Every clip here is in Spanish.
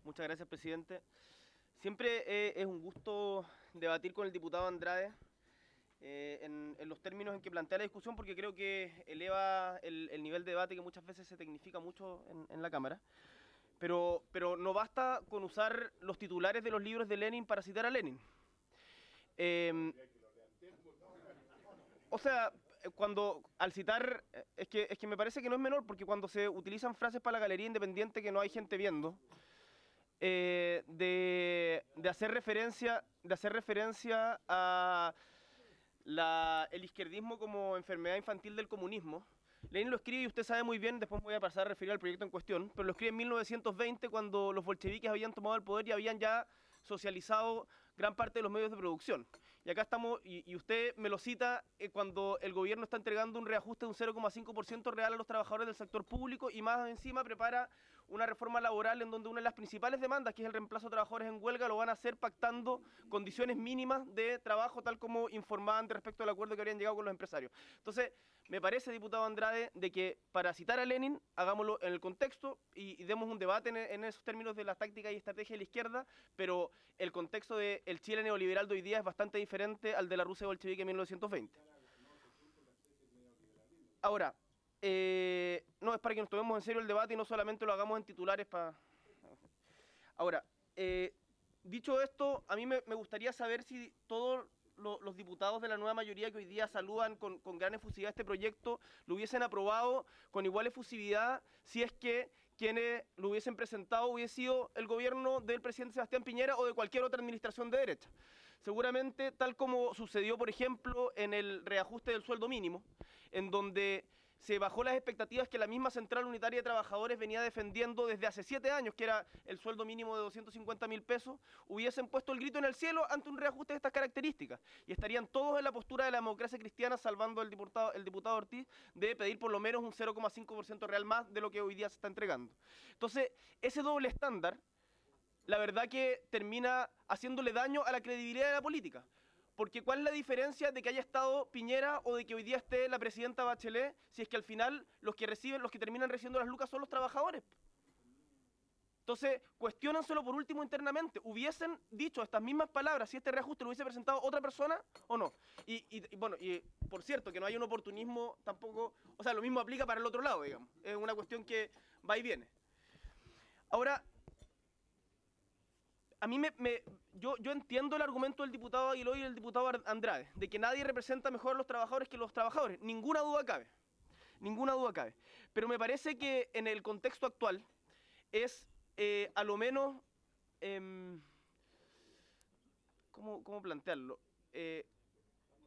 Muchas gracias, presidente. Siempre es un gusto debatir con el diputado Andrade en los términos en que plantea la discusión, porque creo que eleva el nivel de debate que muchas veces se tecnifica mucho en la Cámara. Pero no basta con usar los titulares de los libros de Lenin para citar a Lenin. O sea, al citar, es que me parece que no es menor, porque cuando se utilizan frases para la galería independiente que no hay gente viendo, de hacer referencia a el izquierdismo como enfermedad infantil del comunismo. Lenin lo escribe, y usted sabe muy bien, después me voy a pasar a referir al proyecto en cuestión, pero lo escribe en 1920, cuando los bolcheviques habían tomado el poder y habían ya socializado gran parte de los medios de producción. Y acá estamos, y usted me lo cita cuando el gobierno está entregando un reajuste de un 0,5% real a los trabajadores del sector público, y más encima prepara una reforma laboral en donde una de las principales demandas, que es el reemplazo de trabajadores en huelga, lo van a hacer pactando condiciones mínimas de trabajo, tal como informaban respecto al acuerdo que habrían llegado con los empresarios. Entonces, me parece, diputado Andrade, de que para citar a Lenin, hagámoslo en el contexto y demos un debate en esos términos de la táctica y estrategia de la izquierda, pero el contexto del Chile neoliberal de hoy día es bastante diferente al de la Rusia bolchevique en 1920. Ahora, no, es para que nos tomemos en serio el debate y no solamente lo hagamos en titulares para... Ahora, dicho esto, a mí me gustaría saber si todos los diputados de la nueva mayoría que hoy día saludan con gran efusividad este proyecto lo hubiesen aprobado con igual efusividad si es que quienes lo hubiesen presentado hubiese sido el gobierno del presidente Sebastián Piñera o de cualquier otra administración de derecha. Seguramente, tal como sucedió, por ejemplo, en el reajuste del sueldo mínimo, en donde se bajó las expectativas que la misma Central Unitaria de Trabajadores venía defendiendo desde hace 7 años, que era el sueldo mínimo de 250.000 pesos, hubiesen puesto el grito en el cielo ante un reajuste de estas características. Y estarían todos en la postura de la democracia cristiana, salvando el diputado Ortiz de pedir por lo menos un 0,5% real más de lo que hoy día se está entregando. Entonces, ese doble estándar, la verdad que termina haciéndole daño a la credibilidad de la política. Porque ¿cuál es la diferencia de que haya estado Piñera o de que hoy día esté la presidenta Bachelet, si es que al final los que terminan recibiendo las lucas son los trabajadores? Entonces, cuestiónanselo por último internamente. ¿Hubiesen dicho estas mismas palabras si este reajuste lo hubiese presentado otra persona o no? Bueno, por cierto, que no hay un oportunismo tampoco, o sea, lo mismo aplica para el otro lado, digamos. Es una cuestión que va y viene. Ahora, a mí yo entiendo el argumento del diputado Aguiló y del diputado Andrade, de que nadie representa mejor a los trabajadores que los trabajadores. Ninguna duda cabe. Ninguna duda cabe. Pero me parece que en el contexto actual es, a lo menos, ¿cómo plantearlo?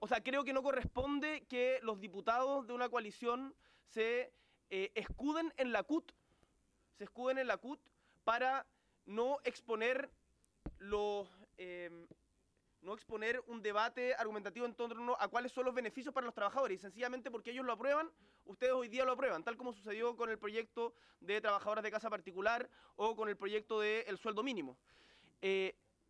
O sea, creo que no corresponde que los diputados de una coalición se escuden en la CUT, para no exponer no exponer un debate argumentativo en torno a cuáles son los beneficios para los trabajadores, y sencillamente porque ellos lo aprueban, ustedes hoy día lo aprueban, tal como sucedió con el proyecto de trabajadoras de casa particular o con el proyecto del sueldo mínimo.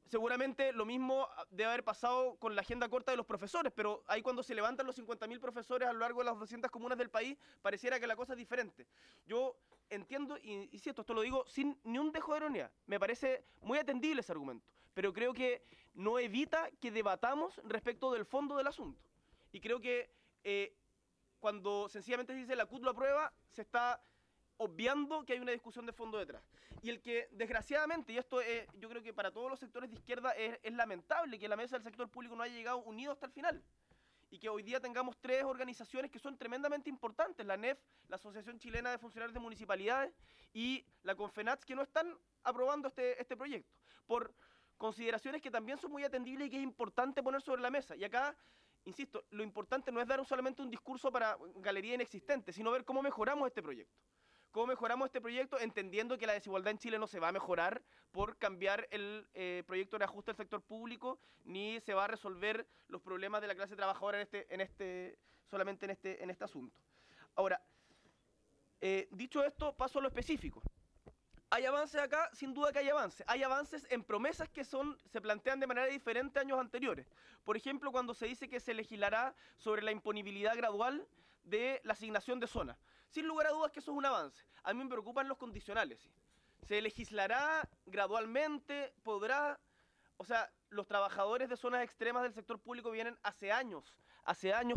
Seguramente lo mismo debe haber pasado con la agenda corta de los profesores, pero ahí cuando se levantan los 50.000 profesores a lo largo de las 200 comunas del país, pareciera que la cosa es diferente. Yo entiendo, y si esto lo digo sin ni un dejo de ironía, me parece muy atendible ese argumento, pero creo que no evita que debatamos respecto del fondo del asunto. Y creo que cuando sencillamente se dice la CUT lo aprueba, se está obviando que hay una discusión de fondo detrás. Y el que, desgraciadamente, y esto yo creo que para todos los sectores de izquierda es lamentable que la mesa del sector público no haya llegado unido hasta el final. Y que hoy día tengamos 3 organizaciones que son tremendamente importantes, la ANEF, la Asociación Chilena de Funcionarios de Municipalidades y la CONFENATS, que no están aprobando este proyecto, por consideraciones que también son muy atendibles y que es importante poner sobre la mesa. Y acá, insisto, lo importante no es dar solamente un discurso para galería inexistente, sino ver cómo mejoramos este proyecto. ¿Cómo mejoramos este proyecto? Entendiendo que la desigualdad en Chile no se va a mejorar por cambiar el proyecto de ajuste del sector público, ni se va a resolver los problemas de la clase trabajadora solamente en este asunto. Ahora, dicho esto, paso a lo específico. ¿Hay avances acá? Sin duda que hay avances. Hay avances en promesas que se plantean de manera diferente a años anteriores. Por ejemplo, cuando se dice que se legislará sobre la imponibilidad gradual de la asignación de zonas. sin lugar a dudas que eso es un avance. A mí me preocupan los condicionales. ¿Sí? Se legislará gradualmente, podrá... O sea, los trabajadores de zonas extremas del sector público vienen hace años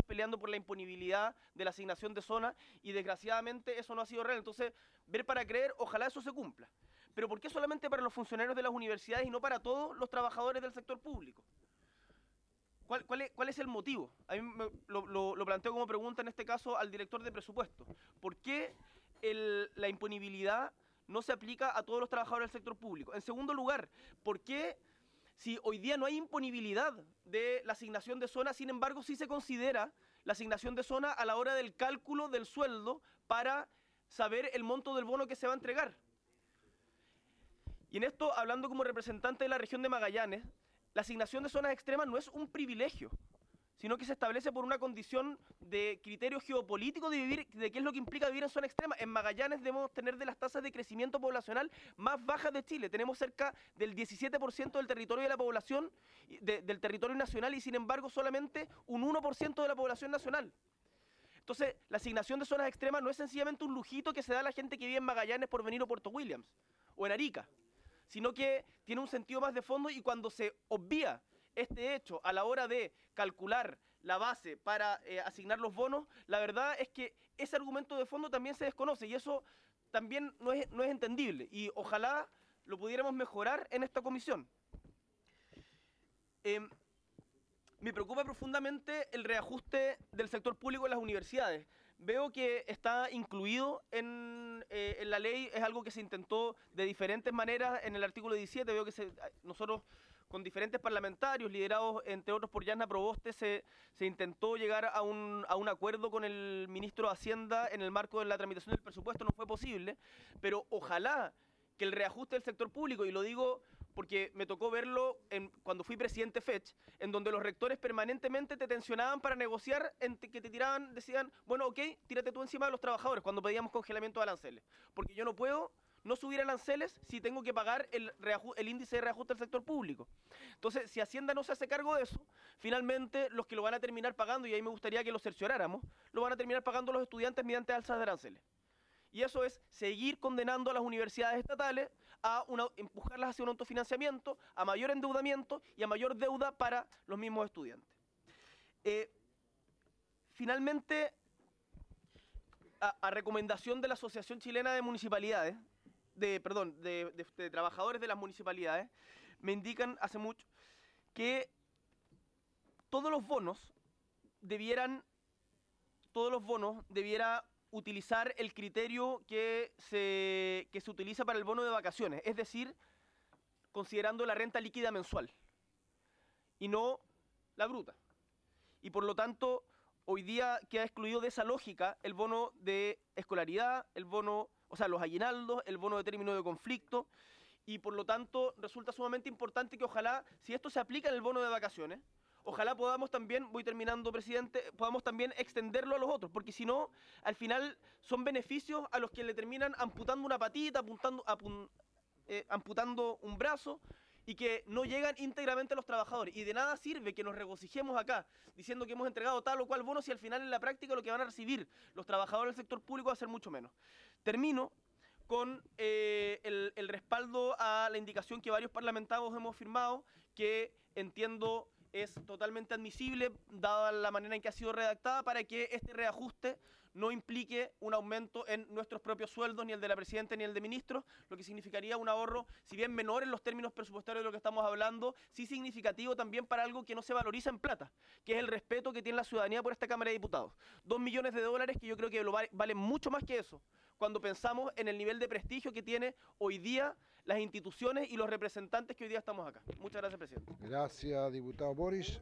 peleando por la imponibilidad de la asignación de zonas y desgraciadamente eso no ha sido real. Entonces, ver para creer, ojalá eso se cumpla. Pero ¿por qué solamente para los funcionarios de las universidades y no para todos los trabajadores del sector público? ¿Cuál es el motivo? A mí lo planteo como pregunta en este caso al director de presupuesto. ¿Por qué la imponibilidad no se aplica a todos los trabajadores del sector público? En segundo lugar, ¿por qué si hoy día no hay imponibilidad de la asignación de zona, sin embargo sí se considera la asignación de zona a la hora del cálculo del sueldo para saber el monto del bono que se va a entregar? Y en esto, hablando como representante de la región de Magallanes, la asignación de zonas extremas no es un privilegio, sino que se establece por una condición de criterio geopolítico de vivir, de qué es lo que implica vivir en zona extrema. En Magallanes debemos tener de las tasas de crecimiento poblacional más bajas de Chile. Tenemos cerca del 17% del territorio de la población, del territorio nacional, y sin embargo solamente un 1% de la población nacional. Entonces, la asignación de zonas extremas no es sencillamente un lujito que se da a la gente que vive en Magallanes, Porvenir o Puerto Williams, o en Arica, sino que tiene un sentido más de fondo, y cuando se obvia este hecho a la hora de calcular la base para asignar los bonos, la verdad es que ese argumento de fondo también se desconoce y eso también no es entendible y ojalá lo pudiéramos mejorar en esta comisión. Me preocupa profundamente el reajuste del sector público en las universidades. Veo que está incluido en la ley, es algo que se intentó de diferentes maneras en el artículo 17, veo que nosotros con diferentes parlamentarios, liderados entre otros por Yasna Proboste, se intentó llegar a un acuerdo con el ministro de Hacienda en el marco de la tramitación del presupuesto, no fue posible, pero ojalá que el reajuste del sector público, y lo digo porque me tocó verlo cuando fui presidente FECH, en donde los rectores permanentemente te tensionaban para negociar, que te tiraban, decían, bueno, ok, tírate tú encima de los trabajadores cuando pedíamos congelamiento de aranceles, porque yo no puedo no subir aranceles si tengo que pagar el índice de reajuste del sector público. Entonces, si Hacienda no se hace cargo de eso, finalmente los que lo van a terminar pagando, y ahí me gustaría que lo cercioráramos, lo van a terminar pagando los estudiantes mediante alzas de aranceles. Y eso es seguir condenando a las universidades estatales a empujarlas hacia un autofinanciamiento, a mayor endeudamiento y a mayor deuda para los mismos estudiantes. Finalmente, a recomendación de la Asociación Chilena de Municipalidades, de trabajadores de las municipalidades, me indican hace mucho que todos los bonos debiera utilizar el criterio que se utiliza para el bono de vacaciones, es decir, considerando la renta líquida mensual y no la bruta. Y por lo tanto, hoy día queda excluido de esa lógica el bono de escolaridad, los aguinaldos, el bono de término de conflicto, y por lo tanto resulta sumamente importante que ojalá, si esto se aplica en el bono de vacaciones, ojalá podamos también, voy terminando, presidente, podamos también extenderlo a los otros, porque si no, al final son beneficios a los que le terminan amputando una patita, amputando un brazo, y que no llegan íntegramente a los trabajadores. Y de nada sirve que nos regocijemos acá, diciendo que hemos entregado tal o cual bono, si al final en la práctica lo que van a recibir los trabajadores del sector público va a ser mucho menos. Termino con el respaldo a la indicación que varios parlamentarios hemos firmado, que entiendo es totalmente admisible, dada la manera en que ha sido redactada, para que este reajuste no implique un aumento en nuestros propios sueldos, ni el de la Presidenta ni el de ministros, lo que significaría un ahorro, si bien menor en los términos presupuestarios de lo que estamos hablando, sí significativo también para algo que no se valoriza en plata, que es el respeto que tiene la ciudadanía por esta Cámara de Diputados. $2 millones que yo creo que valen mucho más que eso, cuando pensamos en el nivel de prestigio que tiene hoy día las instituciones y los representantes que hoy día estamos acá. Muchas gracias, presidente. Gracias, diputado Boris.